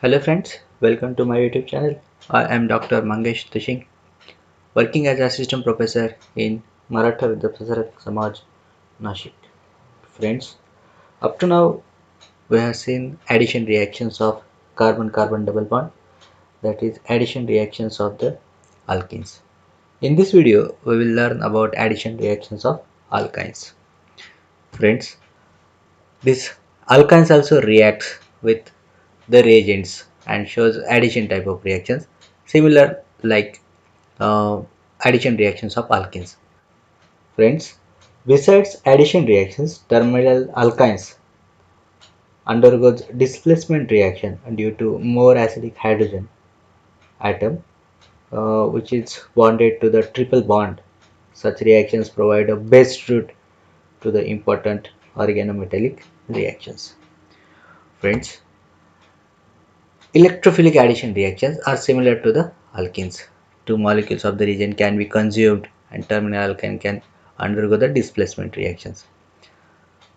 Hello friends, welcome to my YouTube channel. I am Dr. Mangesh Tushing, working as assistant professor in Maratha Vidyapasar Samaj, Nashik. Friends, up to now we have seen addition reactions of carbon-carbon double bond, that is addition reactions of the alkenes. In this video, we will learn about addition reactions of alkynes. Friends, this alkynes also reacts with the reagents and shows addition type of reactions similar like addition reactions of alkenes. Friends, besides addition reactions, terminal alkynes undergoes displacement reaction due to more acidic hydrogen atom which is bonded to the triple bond. Such reactions provide a base route to the important organometallic reactions. Friends, electrophilic addition reactions are similar to the alkenes. Two molecules of the reagent can be consumed and terminal alkyne can undergo the displacement reactions.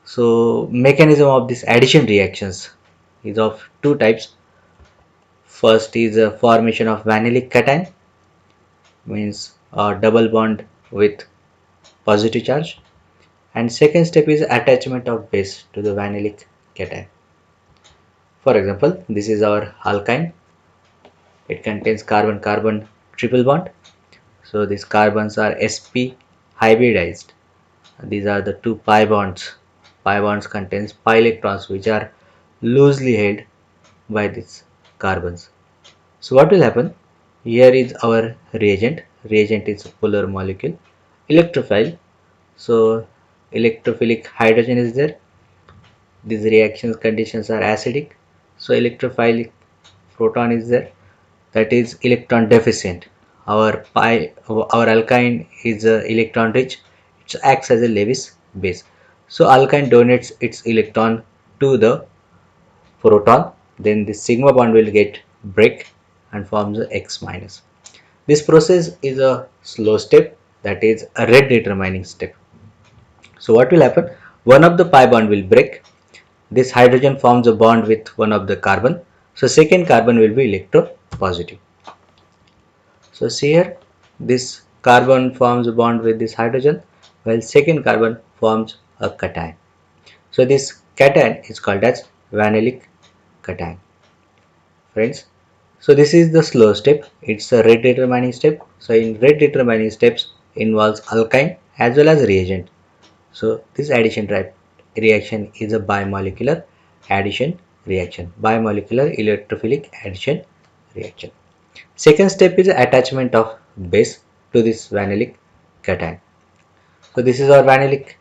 So mechanism of this addition reactions is of two types. First is a formation of vanillic cation, means a double bond with positive charge, and second step is attachment of base to the vanillic cation. For example, this is our alkyne. It contains carbon-carbon triple bond. So these carbons are sp hybridized. These are the two pi bonds. Pi bonds contains pi electrons which are loosely held by these carbons. So what will happen? Here is our reagent. Reagent is a polar molecule. Electrophile. So electrophilic hydrogen is there. These reaction conditions are acidic. So electrophilic proton is there. That is electron deficient. Our alkyne is electron rich. It acts as a Lewis base. So alkyne donates its electron to the proton, then the sigma bond will get break and forms a X minus. This process is a slow step, that is a rate determining step. So what will happen? One of the pi bond will break. This hydrogen forms a bond with one of the carbon. So second carbon will be electropositive. So see here, this carbon forms a bond with this hydrogen while second carbon forms a cation. So this cation is called as vanillic cation. Friends, so this is the slow step. It's a rate determining step. So in rate determining steps involves alkyne as well as reagent. So this addition type reaction is a bimolecular addition reaction, bimolecular electrophilic addition reaction. Second step is attachment of base to this vanillic cation. So this is our vanillic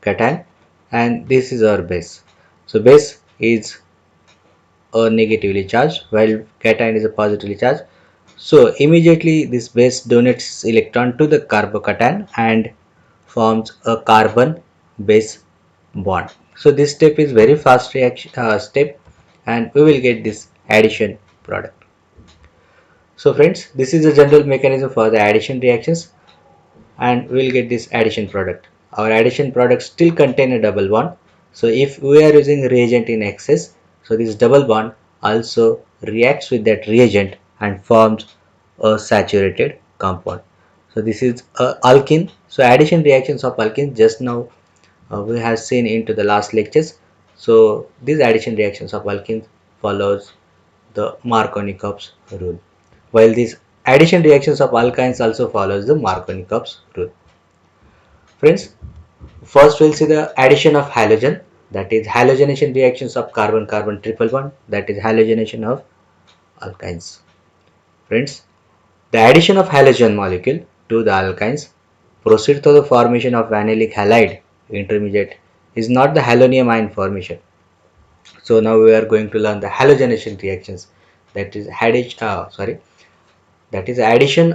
cation and this is our base. So base is a negatively charged while cation is a positively charged. So immediately this base donates electron to the carbocation and forms a carbon base bond. So this step is very fast reaction step and we will get this addition product. So friends, this is the general mechanism for the addition reactions and we will get this addition product. Our addition product still contain a double bond. So if we are using reagent in excess, so this double bond also reacts with that reagent and forms a saturated compound. So this is a alkene. So addition reactions of alkene just now we have seen into the last lectures. So these addition reactions of alkenes follows the Markovnikov's rule, while these addition reactions of alkynes also follows the Markovnikov's rule. Friends, first we'll see the addition of halogen, that is halogenation reactions of carbon-carbon triple bond, that is halogenation of alkynes. Friends, the addition of halogen molecule to the alkynes proceeds to the formation of vanillic halide intermediate is not the halonium ion formation. So now we are going to learn the halogenation reactions, that is addition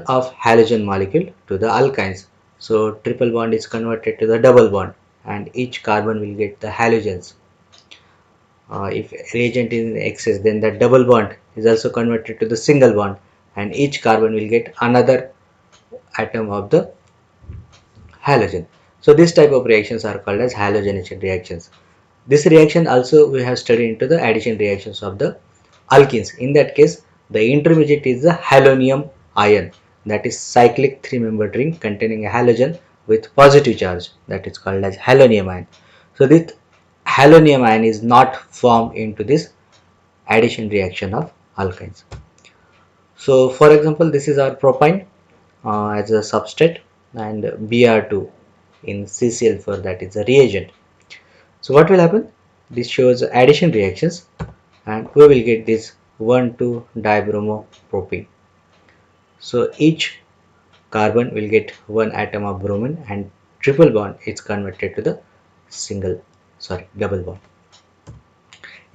of halogen molecule to the alkynes. So triple bond is converted to the double bond and each carbon will get the halogens. If reagent is in excess, then the double bond is also converted to the single bond and each carbon will get another atom of the halogen. So this type of reactions are called as halogenation reactions. This reaction also we have studied into the addition reactions of the alkenes. In that case, the intermediate is the halonium ion, that is cyclic 3-membered ring containing a halogen with positive charge, that is called as halonium ion. So this halonium ion is not formed into this addition reaction of alkynes. So for example, this is our propine as a substrate and Br2 in CCl4, that is a reagent. So what will happen? This shows addition reactions and we will get this 1,2-dibromopropene. So each carbon will get one atom of bromine and triple bond is converted to the double bond.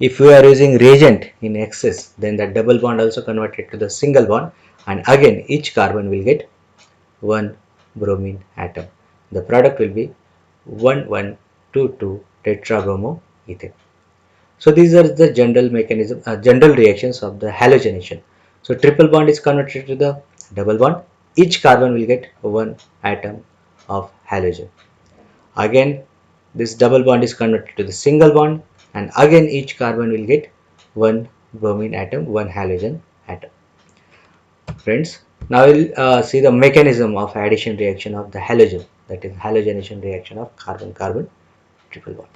If we are using reagent in excess, then the double bond also converted to the single bond, and again each carbon will get one bromine atom. The product will be 1,1,2,2 tetrabromoethane. So these are the general reactions of the halogenation. So triple bond is converted to the double bond. Each carbon will get one atom of halogen. Again, this double bond is converted to the single bond, and again each carbon will get one bromine atom, one halogen atom. Friends, now we'll see the mechanism of addition reaction of the halogen, that is halogenation reaction of carbon-carbon triple bond.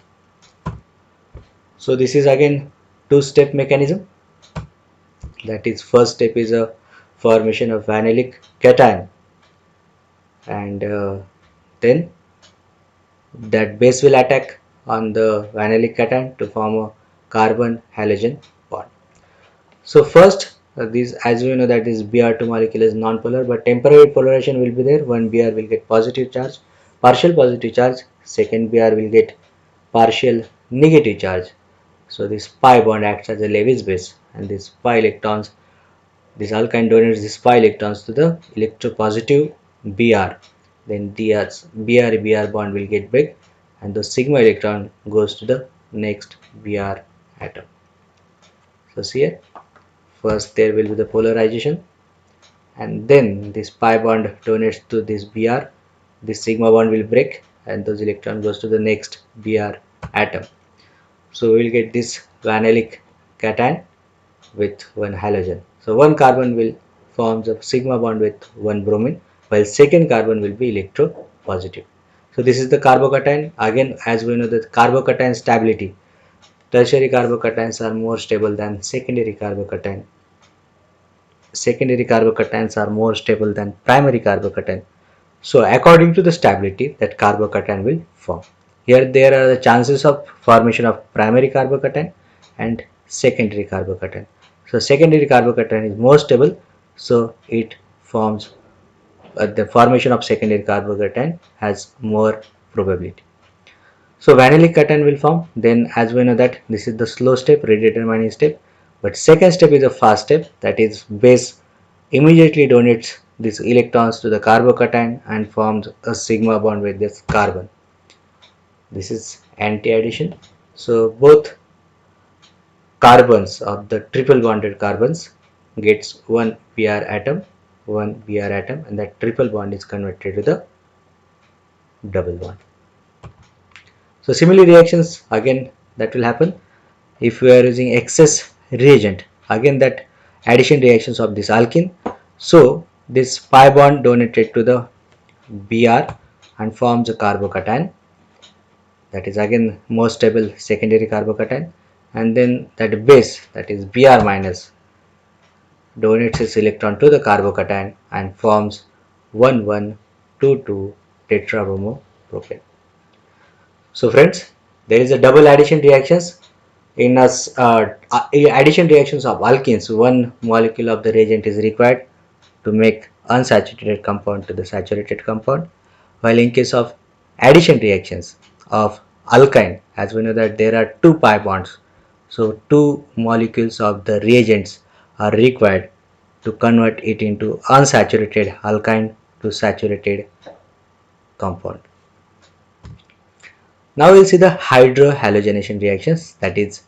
So this is again two-step mechanism. That is, first step is a formation of vanillic cation, and then that base will attack on the vanillic cation to form a carbon halogen bond. So first, these, as we know, that is Br2 molecule is non-polar, but temporary polarization will be there. One Br will get positive charge, partial positive charge. Second Br will get partial negative charge. So this pi bond acts as a Lewis base, and these pi electrons, this alkyne donates these pi electrons to the electropositive Br. Then Br bond will get big, and the sigma electron goes to the next Br atom. So see here, first there will be the polarization, and then this pi bond donates to this Br. This sigma bond will break, and those electron goes to the next Br atom. So we will get this vanillic cation with one halogen. So one carbon will form a sigma bond with one bromine, while second carbon will be electropositive. So this is the carbocation. Again, as we know, the carbocation stability, tertiary carbocations are more stable than secondary carbocation. Secondary carbocations are more stable than primary carbocation. So according to the stability, that carbocation will form. Here there are the chances of formation of primary carbocation and secondary carbocation. So secondary carbocation is more stable, so it forms the formation of secondary carbocation has more probability. So vanillic cation will form. Then, as we know that this is the slow step, redetermining step, but second step is a fast step, that is base immediately donates these electrons to the carbocation and forms a sigma bond with this carbon. This is anti-addition. So both carbons of the triple bonded carbons gets one Br atom, and that triple bond is converted to the double bond. So similar reactions again that will happen if we are using excess reagent. Again, that addition reactions of this alkene. So this pi bond donated to the Br and forms a carbocation, that is again more stable secondary carbocation, and then that base, that is Br minus, donates its electron to the carbocation and forms 1,1,2,2 tetrabromopropanol. So friends, there is a double addition reactions in addition reactions of alkenes. One molecule of the reagent is required to make unsaturated compound to the saturated compound, while in case of addition reactions of alkyne, as we know that there are two pi bonds, so two molecules of the reagents are required to convert it into unsaturated alkyne to saturated compound. Now we'll see the hydrohalogenation reactions, that is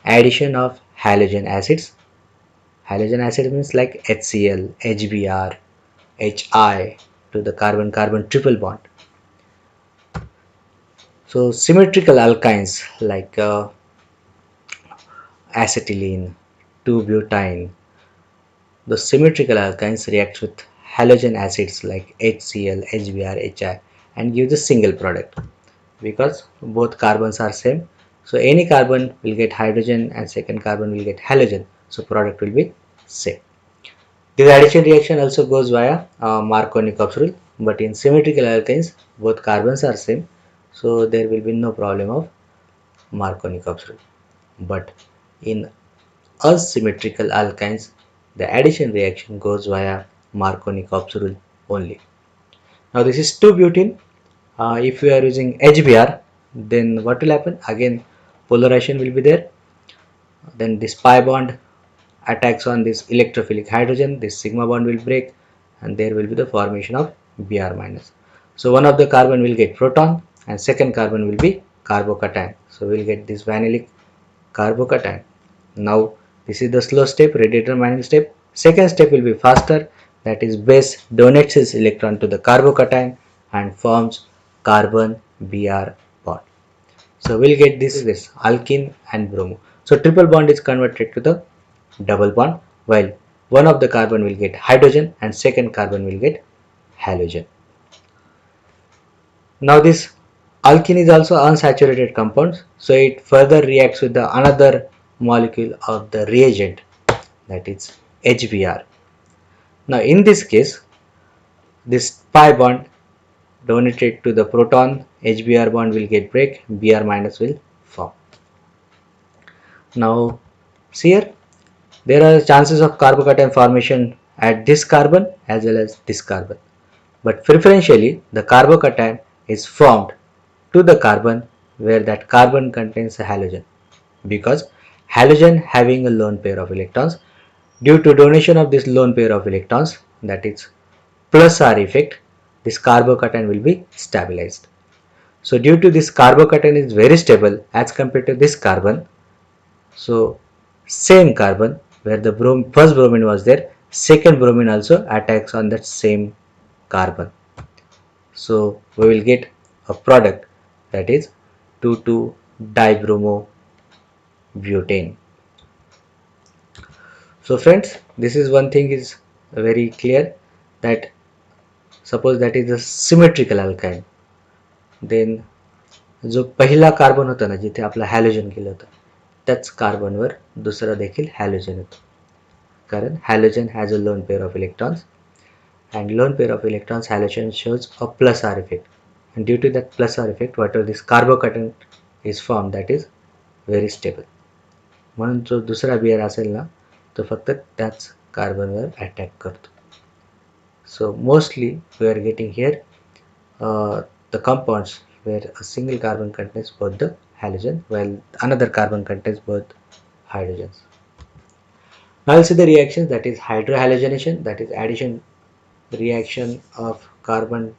addition of halogen acids. Halogen acid means like HCl, HBr, HI to the carbon-carbon triple bond. So symmetrical alkynes like acetylene, 2-butene. The symmetrical alkynes react with halogen acids like HCl, HBr, HI and give the single product because both carbons are same. So any carbon will get hydrogen and second carbon will get halogen. So product will be same. This addition reaction also goes via Markovnikov rule, but in symmetrical alkynes both carbons are same, so there will be no problem of Markovnikov rule. But in asymmetrical alkynes, the addition reaction goes via Markovnikov rule only. Now this is 2-butene. If we are using HBr, then what will happen? Again, polarization will be there. Then this pi bond attacks on this electrophilic hydrogen, this sigma bond will break and there will be the formation of Br minus. So one of the carbon will get proton and second carbon will be carbocation. So we will get this vanillic carbocation. Now this is the slow step, redetermining step. Second step will be faster, that is base donates its electron to the carbocation and forms carbon Br bond. So we'll get this alkene and bromo. So triple bond is converted to the double bond, while one of the carbon will get hydrogen and second carbon will get halogen. Now this alkene is also unsaturated compound, so it further reacts with the another molecule of the reagent, that is HBr. Now in this case, this pi bond donated to the proton, HBr bond will get break, Br minus will form. Now see here, there are chances of carbocation formation at this carbon as well as this carbon, but preferentially the carbocation is formed to the carbon where that carbon contains a halogen, because halogen having a lone pair of electrons, due to donation of this lone pair of electrons, that is plus R effect, this carbocation will be stabilized. So due to this carbocation is very stable as compared to this carbon, so same carbon where the first bromine was there, second bromine also attacks on that same carbon. So we will get a product, that is 2,2-dibromobutane. So friends, this is one thing is very clear, that suppose that is a symmetrical alkyne, then जो पहिला carbon होता ना जिथे आपला halogen केलं होतं त्याच कार्बनवर दुसरा देखील हॅलोजन येतो, कारण halogen has a lone pair of electrons and lone pair of electrons halogen shows a plus R effect, and due to that plus R effect whatever this carbocation is formed that is very stable. म्हणून जो दुसरा Br असेल ना तो फक्त त्याच कार्बनवर attack करतो. So mostly we are getting here the compounds where a single carbon contains both the halogen while another carbon contains both hydrogens. Now we'll see the reactions, that is hydrohalogenation, that is addition reaction of carbon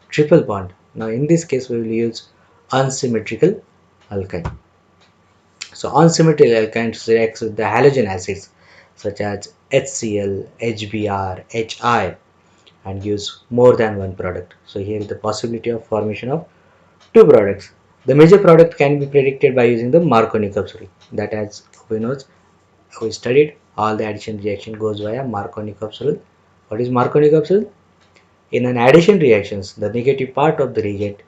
triple bond. Now in this case we will use unsymmetrical alkyne. So unsymmetrical alkynes reacts with the halogen acids such as HCl, HBr, HI and gives more than one product. So here is the possibility of formation of two products. The major product can be predicted by using the Markovnikov rule, that as we know, we studied all the addition reaction goes via Markovnikov rule. What is Markovnikov rule? In an addition reactions, the negative part of the reagent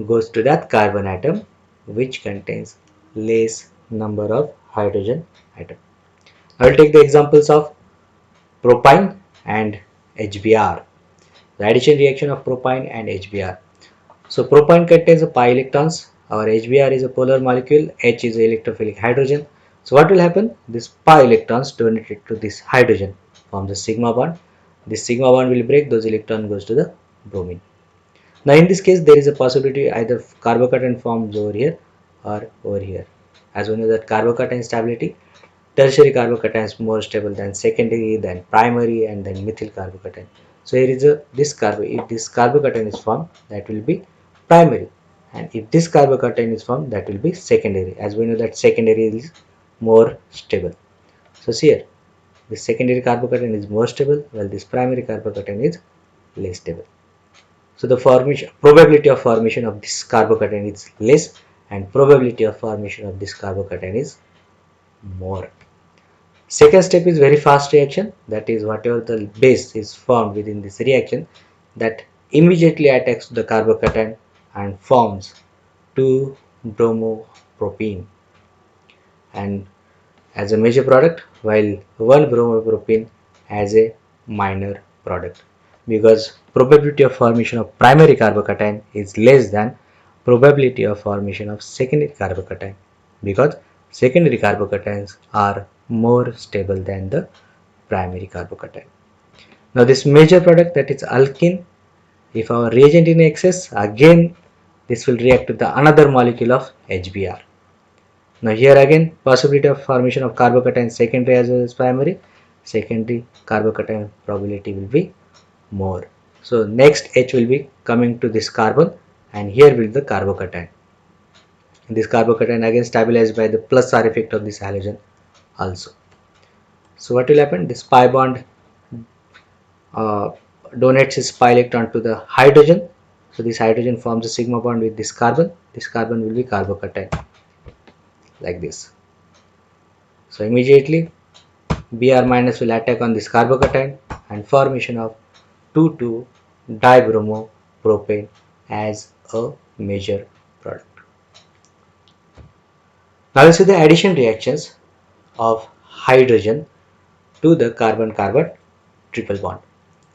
goes to that carbon atom which contains less number of hydrogen atom. I will take the examples of propyne and HBr. The addition reaction of propyne and HBr. So propyne contains pi electrons, our HBr is a polar molecule, H is electrophilic hydrogen. So what will happen? This pi electrons donated to this hydrogen forms a sigma bond. This sigma bond will break, those electron goes to the bromine. Now in this case there is a possibility either carbocation forms over here or over here. As we know that carbocation stability, tertiary carbocation is more stable than secondary, then primary and then methyl carbocation. So here is this if this carbocation is formed, that will be primary, and if this carbocation is formed, that will be secondary. As we know that secondary is more stable. So see here, this secondary carbocation is more stable while this primary carbocation is less stable. So the probability of formation of this carbocation is less and probability of formation of this carbocation is more. Second step is very fast reaction, that is whatever the base is formed within this reaction that immediately attacks the carbocation and forms 2-bromopropene and as a major product, while 1-bromopropene as a minor product, because probability of formation of primary carbocation is less than probability of formation of secondary carbocation, because secondary carbocations are more stable than the primary carbocation. Now this major product, that is alkene, if our reagent in excess, again this will react with the another molecule of HBr. Now here again possibility of formation of carbocation secondary as well as primary. Secondary carbocation probability will be more. So next H will be coming to this carbon and here will be the carbocation. This carbocation again stabilized by the plus R effect of this halogen also. So what will happen? This pi bond uh, donates its pi electron to the hydrogen. So this hydrogen forms a sigma bond with this carbon. This carbon will be carbocation like this. So immediately Br minus will attack on this carbocation and formation of 2,2-dibromopropane as a major product. Now let's see the addition reactions of hydrogen to the carbon-carbon triple bond.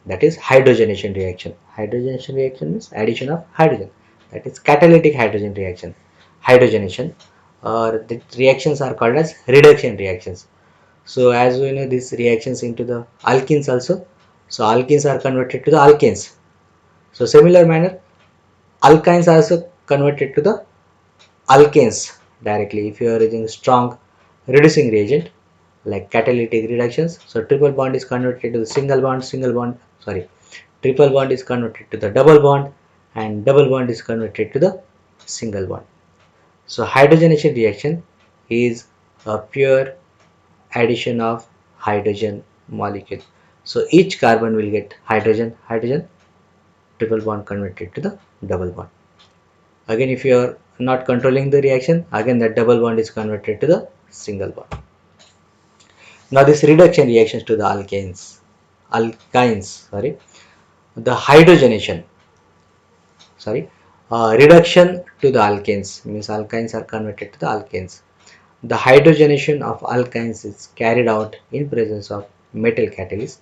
That is hydrogenation reaction. Hydrogenation reaction means addition of hydrogen. That is catalytic hydrogen reaction. Hydrogenation or the reactions are called as reduction reactions. So as we know these reactions into the alkenes also. So alkenes are converted to the alkanes. So similar manner alkynes are also converted to the alkanes directly if you are using strong reducing reagent like catalytic reductions. So triple bond is converted to the triple bond is converted to the double bond and double bond is converted to the single bond. So hydrogenation reaction is a pure addition of hydrogen molecule. So each carbon will get hydrogen, triple bond converted to the double bond. Again if you are not controlling the reaction, again that double bond is converted to the single bond. Now this reduction reactions to the the hydrogenation, reduction to the alkanes means alkynes are converted to the alkanes. The hydrogenation of alkynes is carried out in presence of metal catalysts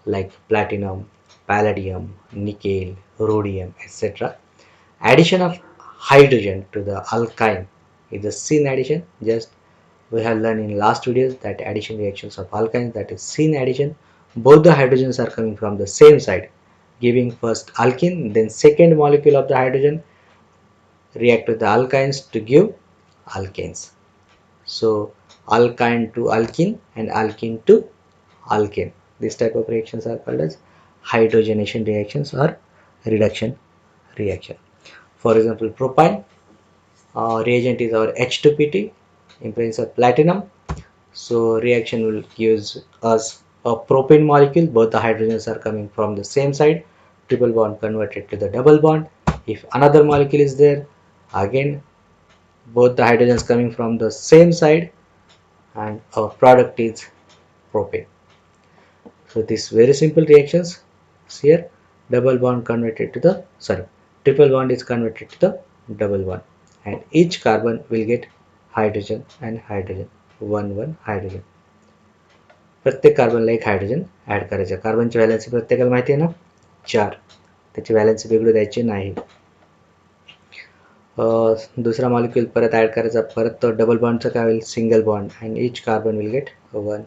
like platinum, palladium, nickel, rhodium, etc. Addition of hydrogen to the alkyne is a syn addition. Just we have learned in last videos that addition reactions of alkynes, that is syn addition. Both the hydrogens are coming from the same side, giving first alkene, then second molecule of the hydrogen react with the alkynes to give alkanes. So alkyne to alkene and alkene to alkane. This type of reactions are called as hydrogenation reactions or reduction reaction. For example, propyne reagent is our H2PT in presence of platinum. So reaction will give us a propane molecule. Both the hydrogens are coming from the same side. Triple bond converted to the double bond. If another molecule is there, again both the hydrogens coming from the same side and our product is propane. So these very simple reactions here, double bond converted to the triple bond is converted to the double bond and each carbon will get hydrogen and hydrogen, one hydrogen. प्रत्येक कार्बनला एक hydrogen add करायचं. कार्बनची valency प्रत्येकाला माहिती आहे ना 4, त्याची valency वेगळी द्यायची नाही. दुसरा मॉलिक्यूल परत ऍड करायचा, परत तो डबल बॉन्डचं काय होईल single bond and each carbon will get 1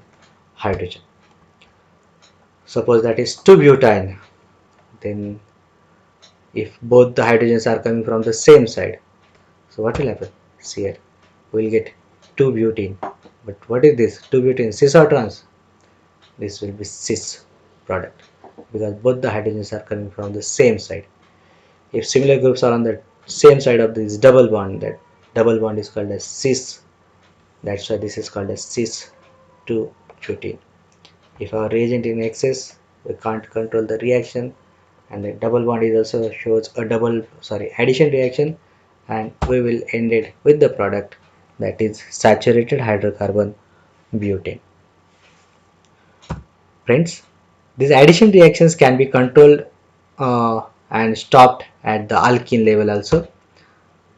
hydrogen. Suppose that is 2-butene, then if both the hydrogens are coming from the same side, so what will happen? See here, we will get 2-butene. But what is this 2-butene, cis or trans? This will be cis product because both the hydrogens are coming from the same side. If similar groups are on the same side of this double bond, that double bond is called as cis. That's why this is called as cis 2-butene. If our reagent in excess, we can't control the reaction and the double bond is also shows a addition reaction and we will end it with the product that is saturated hydrocarbon butane. friends. These addition reactions can be controlled and stopped at the alkene level also.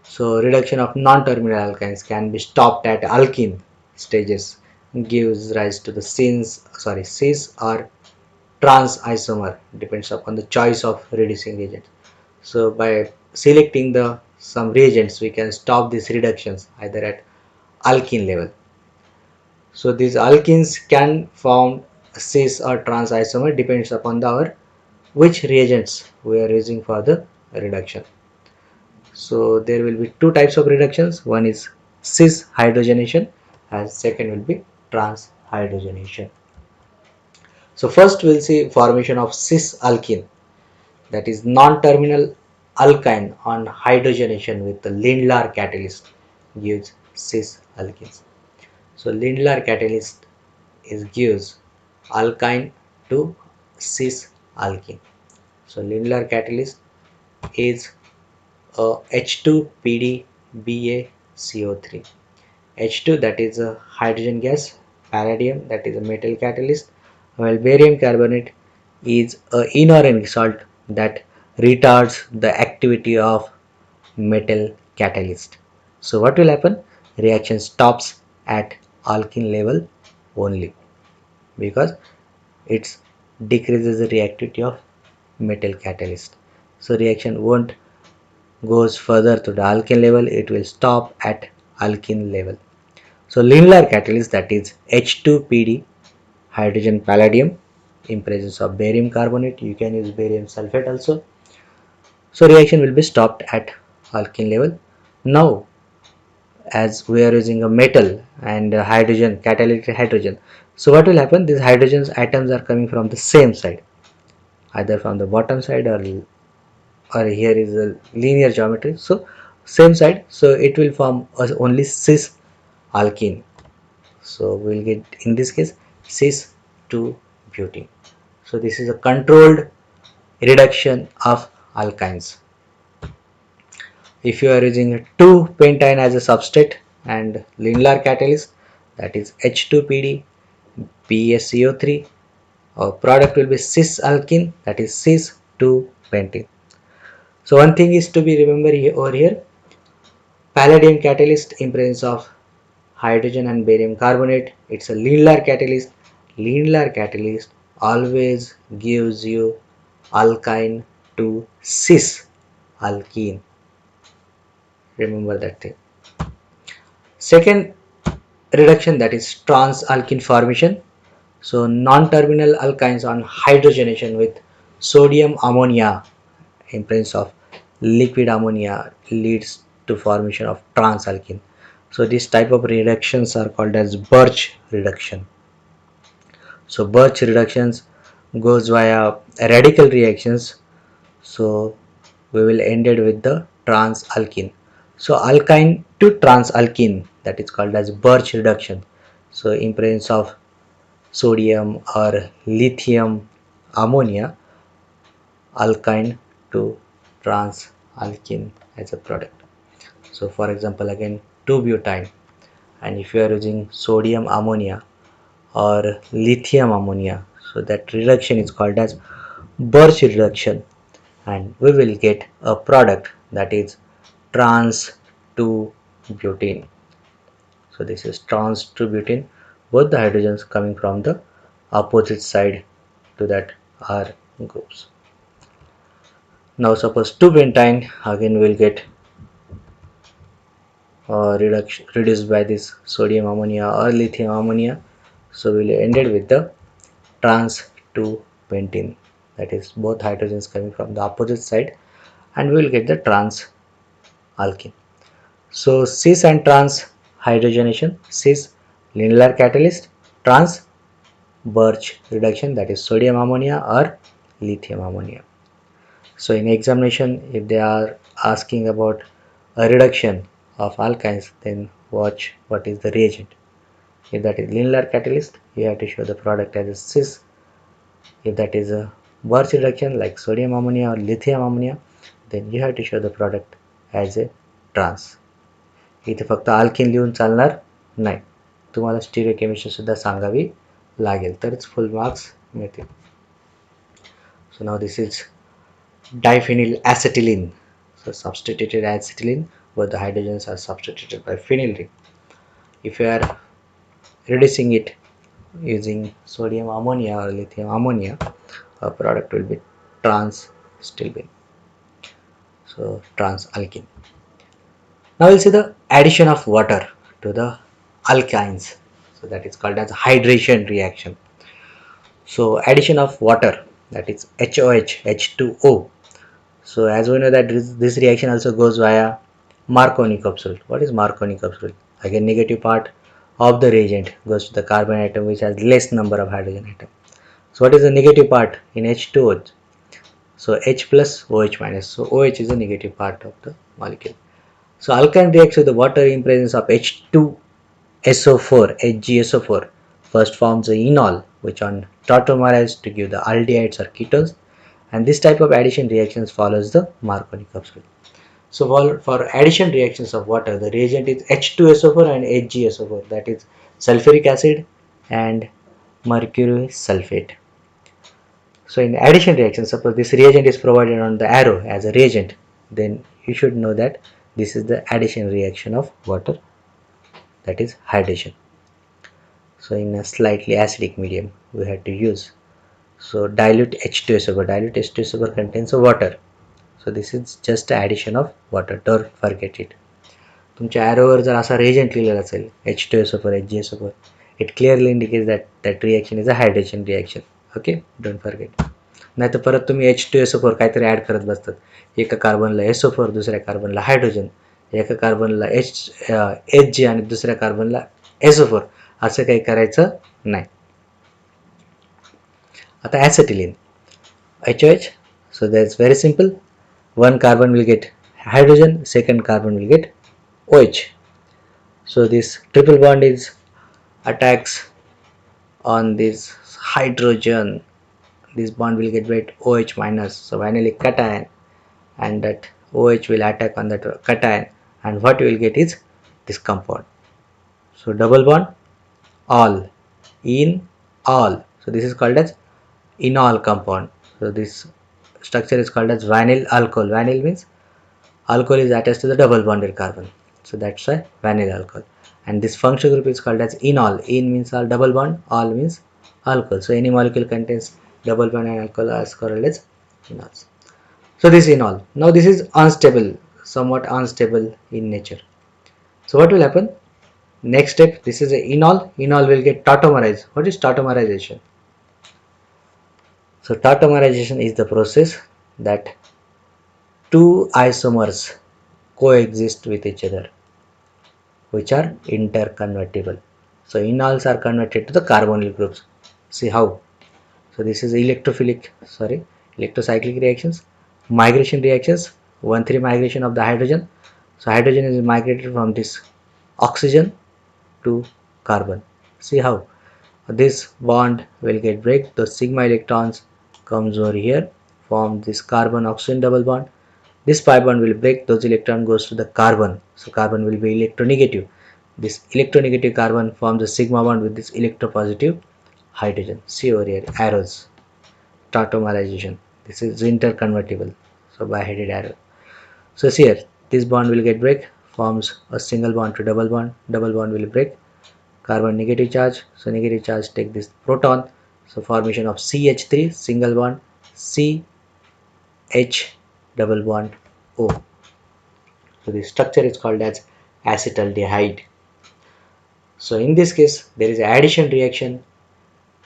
So reduction of non-terminal alkynes can be stopped at alkene stages, gives rise to the cis or trans isomer, depends upon the choice of reducing reagent. So by selecting the some reagents, we can stop these reductions either at alkene level. So these alkenes can form cis or trans isomer, depends upon our which reagents we are using for the reduction. So there will be two types of reductions. One is cis hydrogenation and second will be trans hydrogenation. So first we'll see formation of cis alkene, that is non-terminal alkyne on hydrogenation with the Lindlar catalyst gives cis alkenes. So Lindlar catalyst gives alkyne to cis alkene. So Lindlar catalyst is a H2PdBaCO3. H2, that is a hydrogen gas, palladium, that is a metal catalyst, while barium carbonate is a inorganic salt that retards the activity of metal catalyst. So what will happen? Reaction stops at alkene level only, because it decreases the reactivity of metal catalyst. So reaction won't goes further to the alkene level, it will stop at alkene level. So Lindlar catalyst, that is H2PD hydrogen palladium in presence of barium carbonate, you can use barium sulfate also. So reaction will be stopped at alkene level. Now as we are using a metal and a hydrogen, catalytic hydrogen, so what will happen? These hydrogen atoms are coming from the same side, either from the bottom side or here is a linear geometry, so same side, so it will form only cis alkene. So we will get in this case cis 2 butene. So this is a controlled reduction of alkynes. If you are using 2 pentyne as a substrate and Lindlar catalyst, that is H2PD PaCO3, our product will be cis alkene, that is cis 2 pentene. So one thing is to be remembered over here, palladium catalyst in presence of hydrogen and barium carbonate, it's a Lindlar catalyst. Lindlar catalyst always gives you alkyne to cis alkene. Remember that thing. Second reduction, that is trans alkene formation. So non-terminal alkynes on hydrogenation with sodium ammonia in presence of liquid ammonia leads to formation of trans alkene. So this type of reductions are called as Birch reduction. So Birch reductions goes via radical reactions. So we will end it with the trans alkene. So alkyne to trans alkene, that is called as Birch reduction. So in presence of sodium or lithium ammonia, alkyne to trans alkene as a product. So for example, again 2-butene, and if you are using sodium ammonia or lithium ammonia, so that reduction is called as Birch reduction, and we will get a product that is trans 2-butene. So this is trans 2-butene, both the hydrogens coming from the opposite side to that R groups. Now suppose 2-pentyne, again we will get reduced by this sodium ammonia or lithium ammonia. So we will end it with the trans 2-pentene, that is both hydrogens coming from the opposite side, and we will get the trans alkene. So cis and trans hydrogenation, cis Lindlar catalyst, trans Birch reduction, that is sodium ammonia or lithium ammonia. So in examination, if they are asking about a reduction of alkynes, then watch what is the reagent. If that is Lindlar catalyst, you have to show the product as a cis. If that is a Birch reduction like sodium ammonia or lithium ammonia, then you have to show the product as a trans. इथे फक्त alkene लिहून चालणार नाही, तुम्हाला stereochemistry सुद्धा सांगावी लागेल, तरच full marks methyl. So now this is diphenyl acetylene. So substituted acetylene, but the hydrogens are substituted by phenyl ring. If you are reducing it using sodium ammonia or lithium ammonia, a product will be trans stilbene. So trans alkene. Now we'll see the addition of water to the alkynes. So that is called as hydration reaction. So addition of water, that is HOH, H2O. So as we know that this reaction also goes via Marconi capsule. What is Marconi capsule? Again, negative part of the reagent goes to the carbon atom which has less number of hydrogen atom. So what is the negative part in H2O? So H plus OH minus. So OH is the negative part of the molecule. So alkyne reacts with the water in presence of H2SO4, HgSO4. First forms the enol, which on tautomerize to give the aldehydes or ketones, and this type of addition reactions follows the Marconi capsule. So for addition reactions of water, the reagent is H2SO4 and HgSO4, that is sulfuric acid and mercury sulfate. So in addition reaction, suppose this reagent is provided on the arrow as a reagent, then you should know that this is the addition reaction of water, that is hydration. So in a slightly acidic medium we had to use. So dilute H2SO4, dilute H2SO4 contains water. So this is just addition of water, don't forget it. तुमच्या arrowवर जर असा reagent लिहिलेला असेल H2SO4, HgSO4, it clearly indicates that that reaction is a hydration reaction. Okay, don't forget. नाही तर परत तुम्ही H2SO4 काहीतरी ॲड करत बसतात. एका कार्बनला SO4, दुसऱ्या कार्बनला हायड्रोजन, एका कार्बनला Hg आणि दुसऱ्या कार्बनला SO4, असं काही करायचं नाही. आता acetylene, HOH. So that's very simple. One carbon will get hydrogen, second carbon will get OH. So this triple bond is attacks on this hydrogen. This bond will get weight OH minus, so vinylic cation, and that OH will attack on that cation, and what you will get is this compound. So double bond, all, in, all. So this is called as enol compound. So this structure is called as vinyl alcohol. Vinyl means alcohol is attached to the double bonded carbon. So that's why vinyl alcohol. And this functional group is called as enol. En means all, double bond, all means alcohol. So any molecule contains double bond and alcohol is called as enols. So this enol. Now this is unstable, somewhat unstable in nature. So what will happen? Next step, this is a enol. Enol will get tautomerized. What is tautomerization? So tautomerization is the process that two isomers coexist with each other, which are interconvertible. So enols are converted to the carbonyl groups. See how? So this is electrocyclic reactions, migration reactions, 1,3 migration of the hydrogen. So hydrogen is migrated from this oxygen to carbon. See how? This bond will get break. The sigma electrons comes over here, form this carbon oxygen double bond. This pi bond will break, those electron goes to the carbon. So carbon will be electronegative. This electronegative carbon forms a sigma bond with this electropositive hydrogen. See over here, arrows. Tautomerization. This is interconvertible. So bi-headed arrow. So see here, this bond will get break, forms a single bond to double bond. Double bond will break. Carbon negative charge. So negative charge take this proton. So formation of CH3 single bond, CH double bond O. So the structure is called as acetaldehyde. So in this case there is addition reaction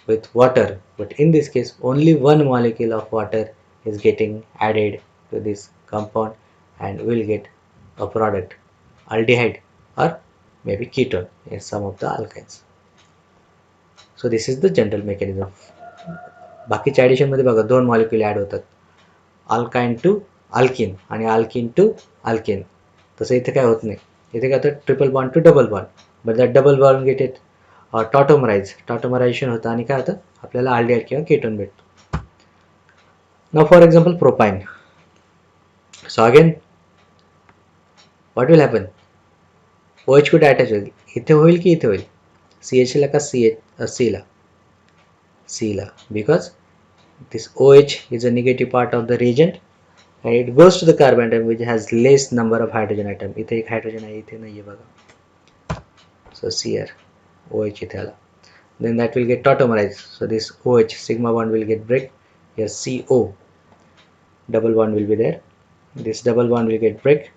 with water, but in this case only one molecule of water is getting added to this compound and will get a product, aldehyde or maybe ketone in some of the alkynes. So this is the general mechanism. बाकीच्या addition मध्ये बघा दोन molecule add होतात, alkyne to alkene आणि alkene to alkane. तसं इथे काय होत नाही. इथे काय होतं, triple bond to double bond, but that double bond gated tautomerisation होतं आणि काय होतं, आपल्याला आल्डिहाइड किंवा केटोन भेटतो. Now for example propyne. So again what will happen, OH कुठे अटॅच होईल, इथे होईल की इथे होईल, CH ला का CH La. Cl, because this OH is a negative part of the reagent and it goes to the carbon atom which has less number of hydrogen atom. इथे एक hydrogen आहे, इथे नाहीये बघा. So Cr, OH इथे आला. Then that will get tautomerized. So this OH sigma bond will get break. Here CO double bond will be there. This double bond will get break.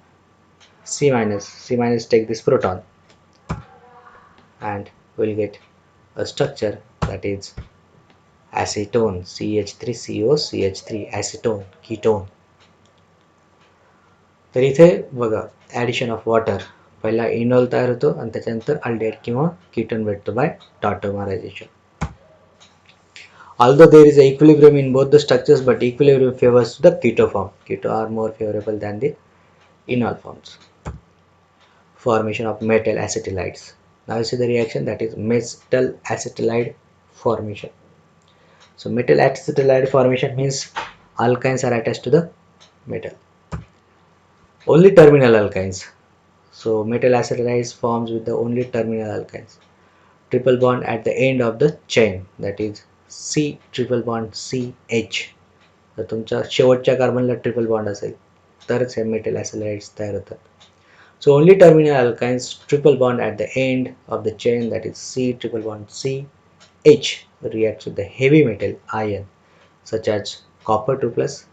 C minus take this proton and we'll get a structure that is acetone, CH3CO CH3 acetone ketone. तर इथे बघा addition of water, पहिला इनॉल तयार होतो आणि त्याच्यानंतर aldehyde किंवा ketone भेटतो bye टॉटोमरायझेशन. Although there is an equilibrium in both the structures, but equilibrium favors the keto form. Keto are more favorable than the enol forms. Formation of metal acetylides. Now you see the reaction, that is metal acetylide formation. So metal acetylide formation means alkynes are attached to the metal. Only terminal alkynes. So metal acetylides forms with the only terminal alkynes. Triple bond at the end of the chain, that is C triple bond CH. जर तुमच्या शेवटच्या कार्बनला triple bond असेल तरच हे metal ॲसिलाइड्स तयार होतात. So only terminal alkynes triple bond at the end of the chain, that is C triple bond CH, reacts with the heavy metal ion such as copper 2 plus,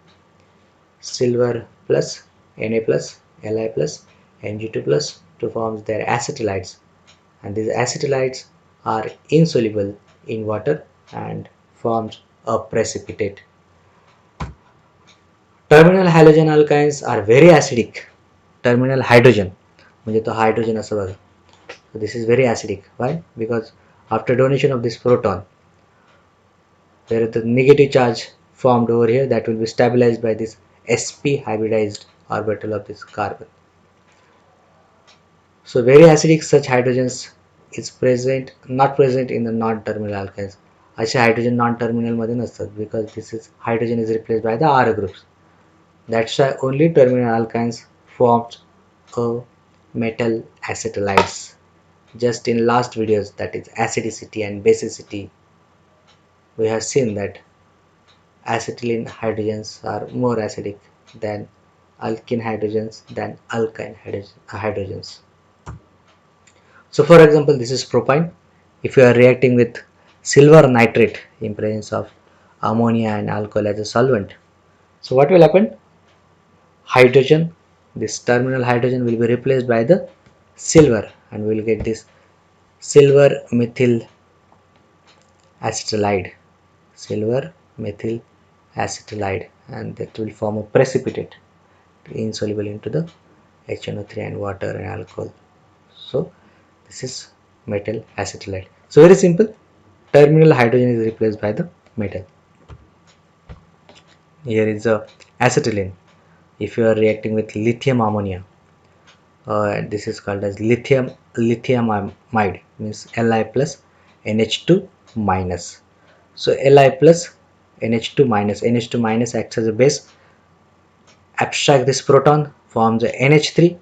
silver plus, Na plus, Li plus, Mg2 plus to form their acetylides, and these acetylides are insoluble in water and forms a precipitate. Terminal halogen alkynes are very acidic. Terminal hydrogen म्हणजे तो hydrogen असं बघा. So this is very acidic. Why? Because after donation of this proton, there is the negative charge formed over here that will be stabilized by this sp hybridized orbital of this carbon. So very acidic such hydrogens is not present in the non-terminal alkynes. असे hydrogen non terminal मध्ये नसतात because this is hydrogen is replaced by the R groups. That's why only terminal alkynes forms a metal acetylides. Just in last videos, that is acidicity and basicity, we have seen that acetylene hydrogens are more acidic than alkene hydrogens than alkyne hydrogens. So for example, this is propine. If you are reacting with silver nitrate in presence of ammonia and alcohol as a solvent, so what will happen? Hydrogen, this terminal hydrogen will be replaced by the silver and we will get this silver methyl acetylide, and that will form a precipitate insoluble into the HNO3 and water and alcohol. So this is metal acetylide. So very simple, terminal hydrogen is replaced by the metal. Here is a acetylene. If you are reacting with lithium ammonia, this is called as lithiamide, means Li plus NH2 minus. So Li plus NH2 minus acts as a base, abstract this proton, forms a NH3.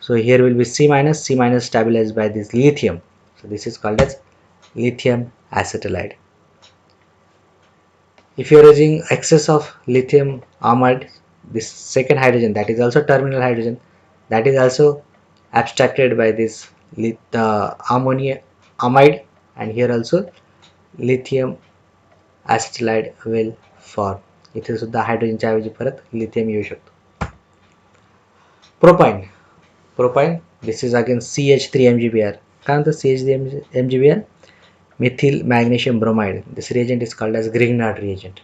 So here will be C minus stabilized by this lithium. So this is called as lithium acetylide. If you are using excess of lithium amide, this second hydrogen, that is also terminal hydrogen, that is also abstracted by this ammonia amide, and here also lithium acetylide will form. इथे सुद्धा हायड्रोजनच्या ऐवजी परत lithium येऊ शकतो. Propyne, this is again CH3MgBr. काय म्हणतात CH3MgBr? Methyl magnesium bromide. This reagent is called as Grignard reagent.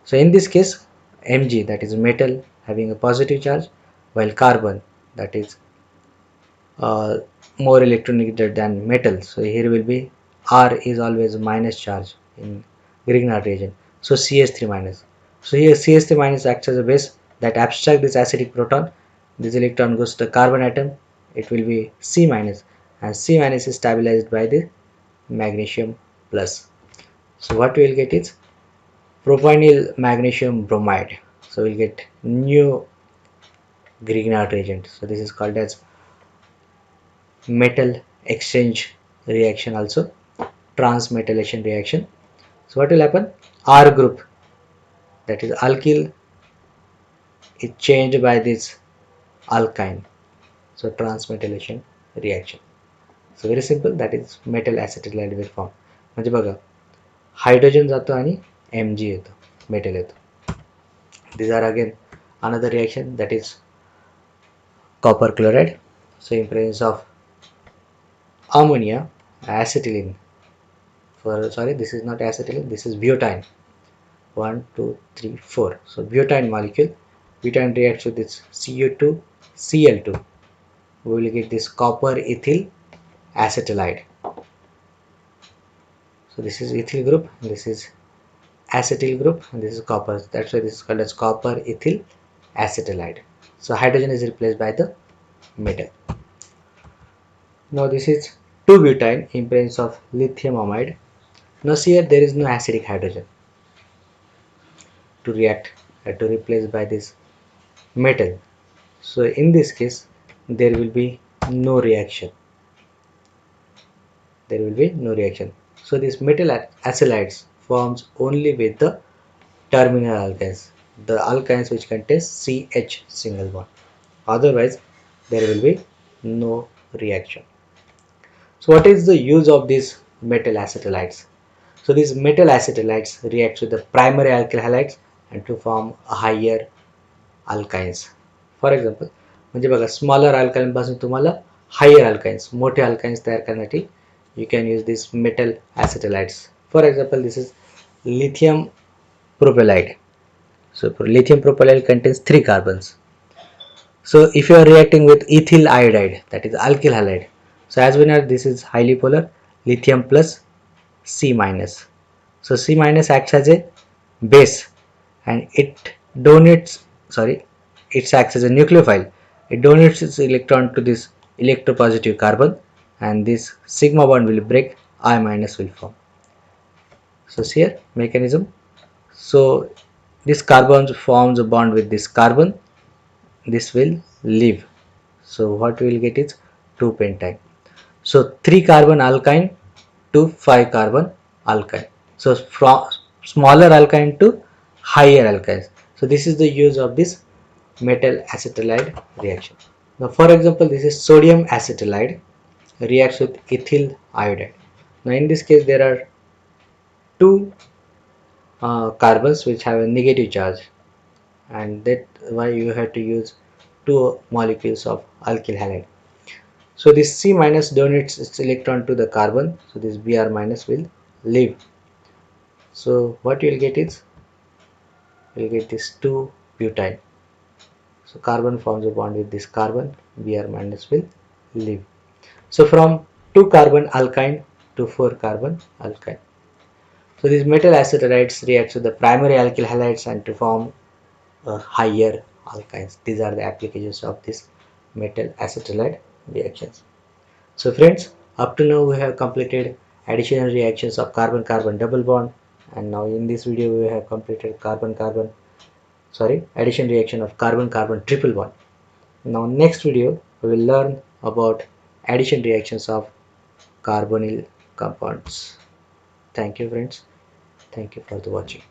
So in this case, Mg, that is metal having a positive charge, while carbon, that is more electronegative than metal. So here will be R is always minus charge in Grignard reagent. So CH3 minus. So here CH3 minus acts as a base that abstract this acidic proton. This electron goes to the carbon atom. It will be C minus, and C minus is stabilized by the magnesium plus. So what we will get is propionyl magnesium bromide. So we'll get new Grignard reagent. So this is called as metal exchange reaction, also transmetallation reaction. So what will happen? R group, that is alkyl, is changed by this alkyne. So transmetallation reaction. So very simple, that is metal acetaldehyde will form. म्हणजे बघा hydrogen जातो आणि Mg येतो, metal येतो. These are again another reaction, that is copper chloride. So in presence of ammonia, acetylene, for sorry, this is not acetylene, this is butane. 1 2 3 4. So butane molecule, butane reacts with this Cu2 Cl2, we will get this copper ethyl acetylide. So this is ethyl group, this is acetyl group, and this is copper, that's why this is called as copper ethyl acetylide. So hydrogen is replaced by the metal. Now this is 2-butane in presence of lithium amide. Now here there is no acidic hydrogen to react to replace by this metal. So in this case there will be no reaction. There will be no reaction. So this metal acylides forms only with the terminal alkynes, the alkynes which contains CH single bond. Otherwise there will be no reaction. So what is the use of these metal acetylides? So these metal acetylides react with the primary alkyl halides and to form higher alkynes. For example, म्हणजे बघा smaller alkyne पासून तुम्हाला higher alkynes, मोठे alkynes तयार करण्यासाठी you can use these metal acetylides. For example, this is lithium propylamide. So lithium propylamide contains 3 carbons. So if you are reacting with ethyl iodide, that is alkyl halide, so as we know this is highly polar, lithium plus C minus. So C minus acts as a base and it donates, sorry, it acts as a nucleophile. It donates its electron to this electropositive carbon and this sigma bond will break, I minus will form. So here mechanism. So this carbon forms a bond with this carbon, this will leave. So what we will get is 2 pentyne. So 3 carbon alkyne to 5 carbon alkyne. So from smaller alkyne to higher alkynes. So this is the use of this metal acetylide reaction. Now for example, this is sodium acetylide reacts with ethyl iodide. Now in this case there are two carbons which have a negative charge, and that's why you have to use two molecules of alkyl halide. So this C minus donates its electron to the carbon, so this Br minus will leave. So what you will get is, you will get this 2 butyne. So carbon forms a bond with this carbon, Br minus will leave. So from 2 carbon alkyne to 4 carbon alkyne. So these metal acetylides react with the primary alkyl halides and to form higher alkynes. These are the applications of this metal acetylide reactions. So friends, up to now we have completed additional reactions of carbon-carbon double bond, and now in this video we have completed addition reaction of carbon-carbon triple bond. Now next video we will learn about addition reactions of carbonyl compounds. Thank you friends. Thank you for the watching.